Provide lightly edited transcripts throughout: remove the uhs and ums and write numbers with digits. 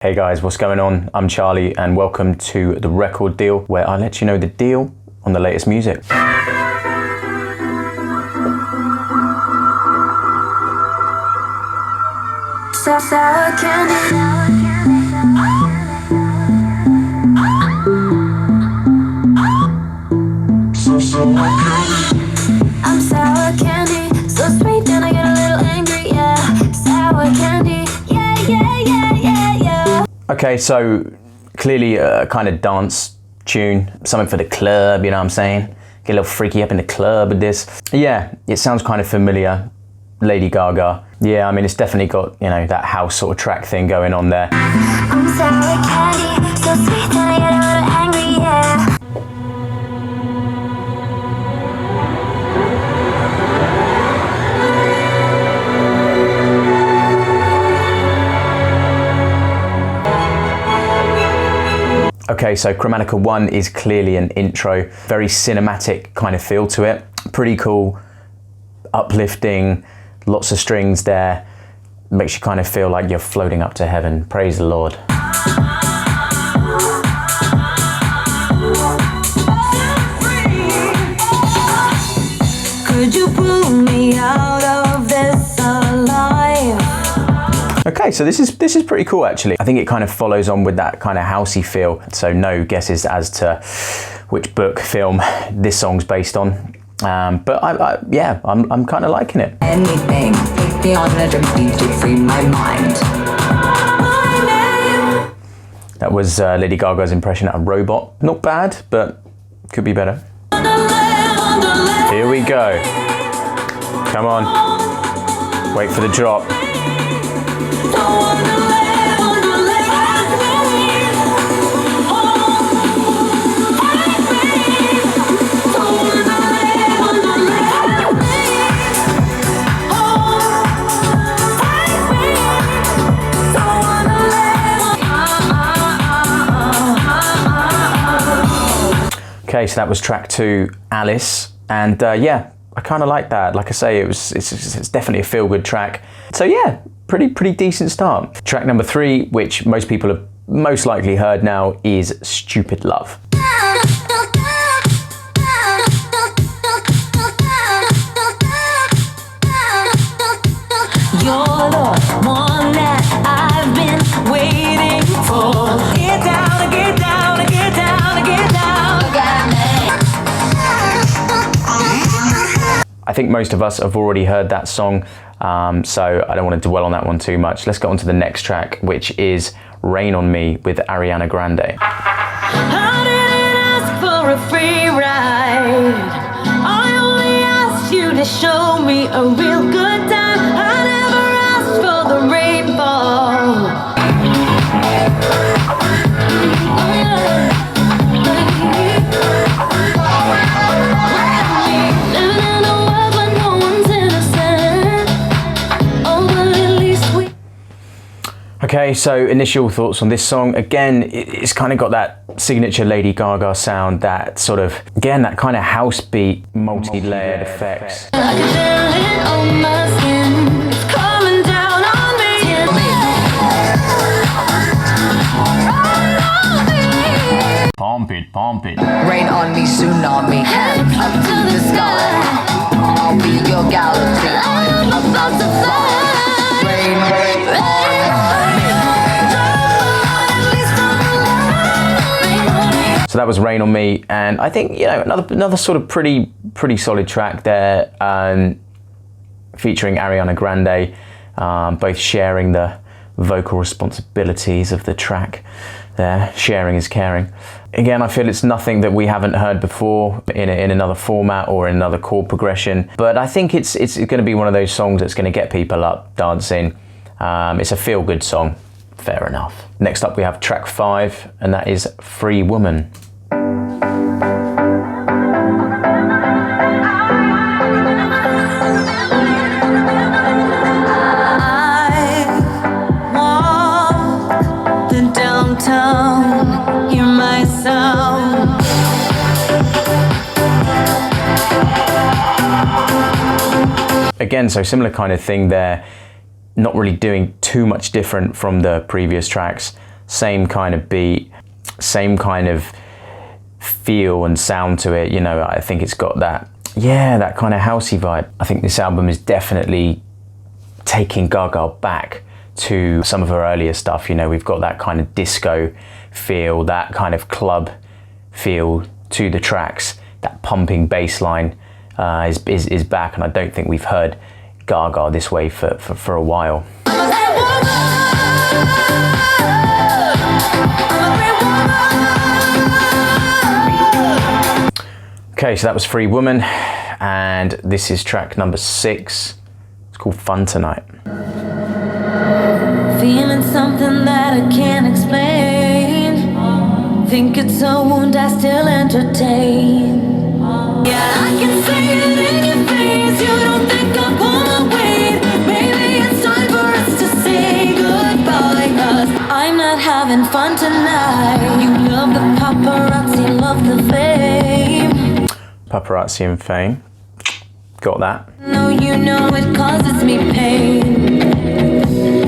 Hey guys, what's going on? I'm Charlie and welcome to The Record Deal, where I let you know the deal on the latest music. Sour candy. I'm sour candy, so sweet then I get a little angry, yeah. Sour candy, yeah. Okay, so clearly a kind of dance tune, something for the club, you know what I'm saying? Get a little freaky up in the club with this. Yeah, it sounds kind of familiar. Lady Gaga. Yeah, I mean, it's definitely got, you know, that house sort of track thing going on there. I'm sour candy, so sweet then I get a little angry, yeah. Okay, so Chromatica I is clearly an intro, very cinematic kind of feel to it. Pretty cool, uplifting, lots of strings there. Makes you kind of feel like you're floating up to heaven. Praise the Lord. Could you pull me out of this alive? Okay, so this is pretty cool actually. I think it kind of follows on with that kind of housey feel. So no guesses as to which book, film this song's based on. But I'm kind of liking it. Anything, take me on a journey to free my mind. That was Lady Gaga's impression of a robot. Not bad, but could be better. Here we go. Come on. Wait for the drop. Okay, so that was track 2, Alice, and yeah, I kind of like that. Like I say, it's definitely a feel-good track. So yeah, pretty decent start. Track number 3, which most people have most likely heard now, is Stupid Love. You're the one that I've been waiting for. Get down, get down, get down, get down. Look at me. I think most of us have already heard that song, so I don't want to dwell on that one too much. Let's get on to the next track, which is Rain on Me with Ariana Grande. I didn't ask for a free ride. I only asked you to show me a real good time. I never asked for the rainbow. Living in a world where no one's innocent. Oh, but at least we. Okay, so initial thoughts on this song. Again, it's kind of got that signature Lady Gaga sound, that sort of, again, that kind of house beat, multi-layered effects. I can feel it on my skin. It's coming down on me. Pump it. Rain on me, tsunami, head up to the sky. I'll be your galaxy. I'm about to fly. So that was Rain on Me, and I think, you know, another sort of pretty solid track there, featuring Ariana Grande, both sharing the vocal responsibilities of the track there. Sharing is caring. Again, I feel it's nothing that we haven't heard before in another format or in another chord progression, but I think it's going to be one of those songs that's going to get people up dancing. It's a feel-good song. Fair enough. Next up we have track 5, and that is Free Woman. Downtown, hear my sound. Again, so similar kind of thing there. Not really doing too much different from the previous tracks. same kind of beat, same kind of feel and sound to it. You know, I think it's got that, yeah, that kind of housey vibe. I think this album is definitely taking Gaga back to some of her earlier stuff. You know, we've got that kind of disco feel, that kind of club feel to the tracks. That pumping bass line is back, and I don't think we've heard Gaga this way for a while. Okay, so that was Free Woman, and this is track number 6. It's called Fun Tonight. Feeling something that I can't explain. Think it's a wound I still entertain. Yeah, I can see it in your face. You don't think I'll pull my weight. Maybe it's time for us to say goodbye, 'cause I'm not having fun tonight. You love the paparazzi, love the fame. Paparazzi and fame. Got that. No, you know it causes me pain.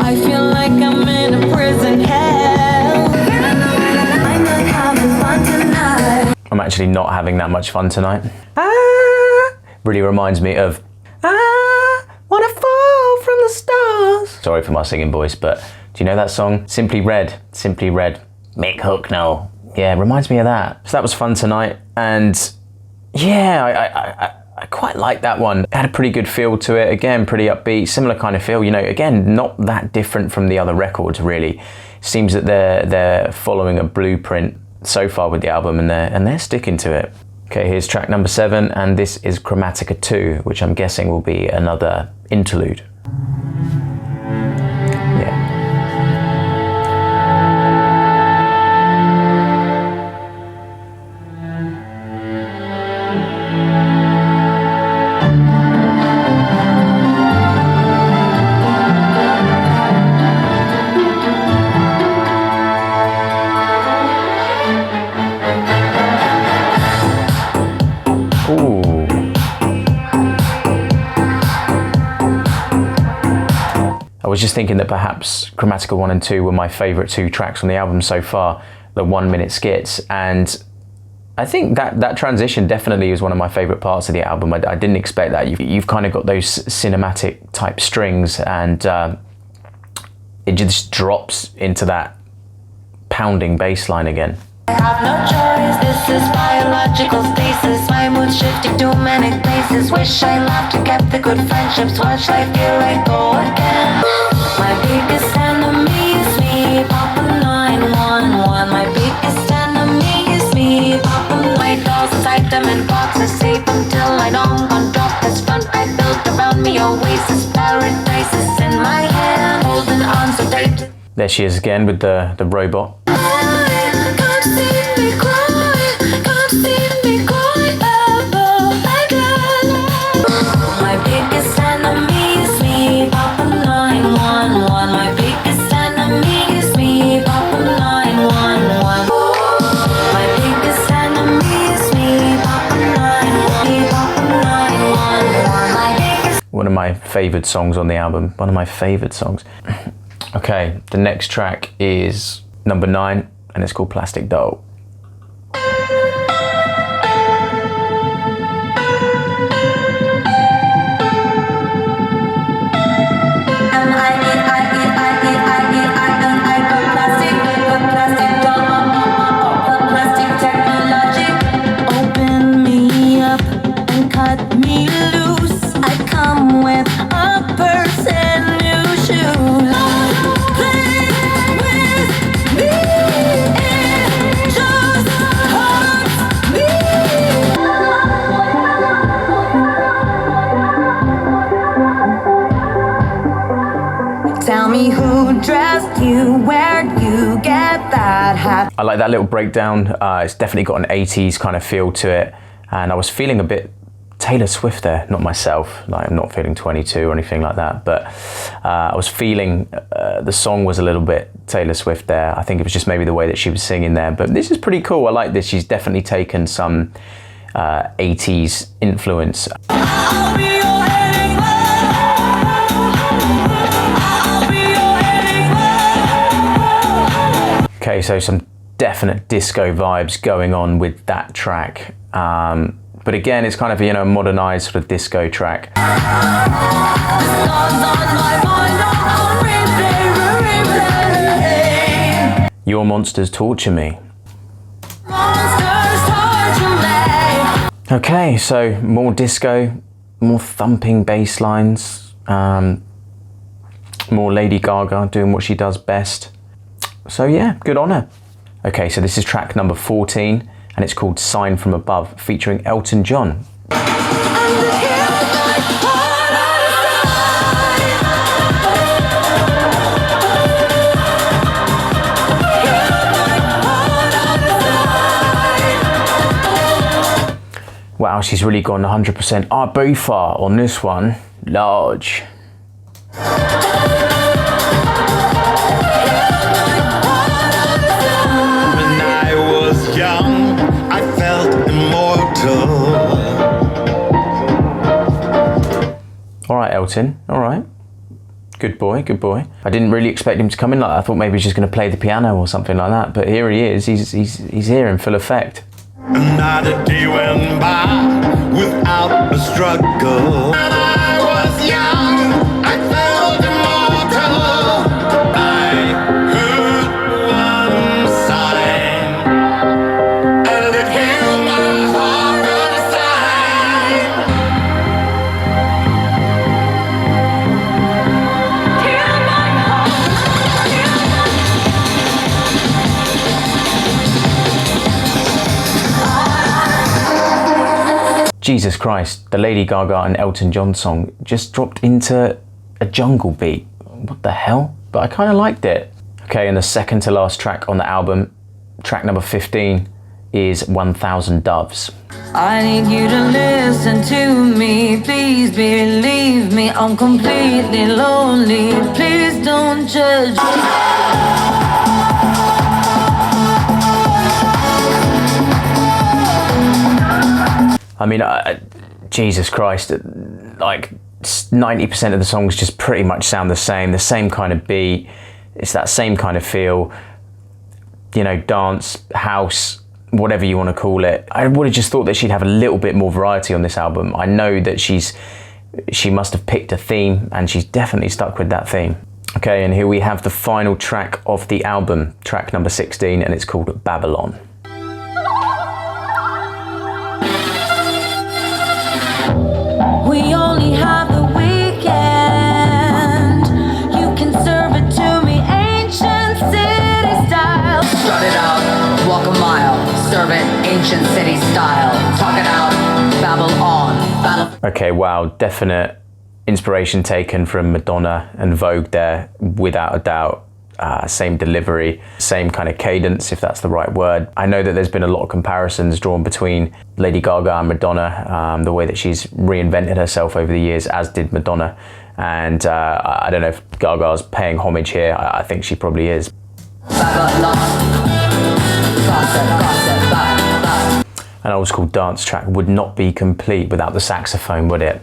I feel like I'm in a prison hell. I'm not having fun tonight. I'm actually not having that much fun tonight. Really reminds me of wanna fall from the stars. Sorry for my singing voice, but do you know that song? Simply Red, Mick Hucknall. Yeah, it reminds me of that. So that was Fun Tonight, and yeah, I quite like that one. It had a pretty good feel to it. Again, pretty upbeat, similar kind of feel. You know, again, not that different from the other records, really. Seems that they're following a blueprint so far with the album, and they're sticking to it. Okay, here's track number 7, and this is Chromatica II, which I'm guessing will be another interlude. Yeah. I was just thinking that perhaps Chromatica I and II were my favourite 2 tracks on the album so far, the 1-minute skits, and I think that transition definitely is one of my favourite parts of the album. I didn't expect that. You've kind of got those cinematic type strings, and it just drops into that pounding bass line again. I have no choice, this is biological stasis. My mood's shifting to many places. Wish I laughed and kept the good friendships. Watch life here I go again. My biggest enemy is me, Papa 911. My biggest enemy is me, Papa. My dolls inside them in boxes, safe until I don't want drop this front I built around me. Oasis, paradise is in my hand, holding on so tight. There she is again with the robot. One of my favoured songs on the album. One of my favoured songs. Okay, the next track is number 9, and it's called Plastic Doll. Tell me who dressed you, where'd you get that hat? I like that little breakdown. It's definitely got an 80s kind of feel to it, and I was feeling a bit Taylor Swift there, not myself, like I'm not feeling 22 or anything like that, but I was feeling the song was a little bit Taylor Swift there. I think it was just maybe the way that she was singing there, but this is pretty cool. I like this. She's definitely taken some 80s influence. I'll be your Enigma. I'll be your Enigma. Okay, so some definite disco vibes going on with that track. But again, it's kind of, you know, a modernized sort of disco track. Your monsters torture me. Okay, so more disco, more thumping bass lines, more Lady Gaga doing what she does best. So yeah, good on her. Okay, so this is track number 14, and it's called Sine from Above, featuring Elton John. Wow, she's really gone 100% Ibiza on this one. Large. Young, I felt immortal. All right, Elton. All right. Good boy, good boy. I didn't really expect him to come in like that. I thought maybe he's just going to play the piano or something like that. But here he is. He's here in full effect. Not a day went by without a struggle. When I was young, I felt immortal. I heard one sign, and it healed my heart inside. Jesus Christ, the Lady Gaga and Elton John song just dropped into a jungle beat. What the hell? But I kind of liked it. Okay, and the second to last track on the album, track number 15, is 1000 Doves. I need you to listen to me, please believe me, I'm completely lonely, please don't judge me. I mean, Jesus Christ, like 90% of the songs just pretty much sound the same kind of beat. It's that same kind of feel, you know, dance, house, whatever you want to call it. I would have just thought that she'd have a little bit more variety on this album. I know that she must have picked a theme, and she's definitely stuck with that theme. Okay, and here we have the final track of the album, track number 16, and it's called Babylon. We only have the weekend. You can serve it to me, ancient city style. Strut it out, walk a mile, serve it ancient city style. Talk it out, babble on, battle. Okay, wow, definite inspiration taken from Madonna and Vogue there, without a doubt. Same delivery, same kind of cadence, if that's the right word. I know that there's been a lot of comparisons drawn between Lady Gaga and Madonna, the way that she's reinvented herself over the years, as did Madonna. And I don't know if Gaga's paying homage here. I think she probably is. An old school dance track would not be complete without the saxophone, would it?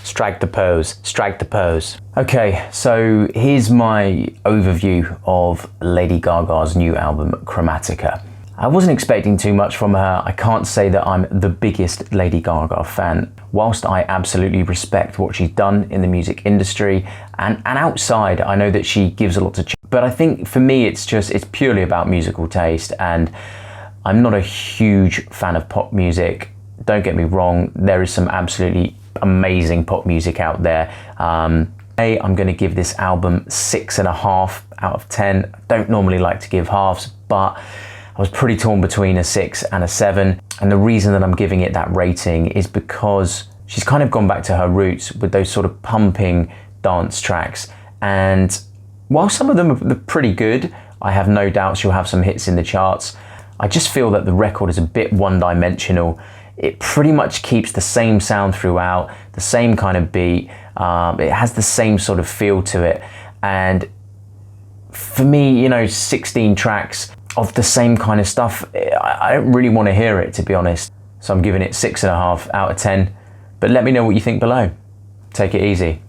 Strike the pose, strike the pose. Okay, so here's my overview of Lady Gaga's new album, Chromatica. I wasn't expecting too much from her. I can't say that I'm the biggest Lady Gaga fan. Whilst I absolutely respect what she's done in the music industry and outside, I know that she gives a lot to but I think for me it's purely about musical taste, and I'm not a huge fan of pop music. Don't get me wrong, there is some absolutely amazing pop music out there. I'm going to give this album 6.5 out of 10. I don't normally like to give halves, but I was pretty torn between a 6 and a 7. And the reason that I'm giving it that rating is because she's kind of gone back to her roots with those sort of pumping dance tracks. And while some of them are pretty good, I have no doubt she'll have some hits in the charts. I just feel that the record is a bit one-dimensional. It pretty much keeps the same sound throughout, the same kind of beat. It has the same sort of feel to it. And for me, you know, 16 tracks of the same kind of stuff, I don't really want to hear it, to be honest. So I'm giving it 6.5 out of 10. But let me know what you think below. Take it easy.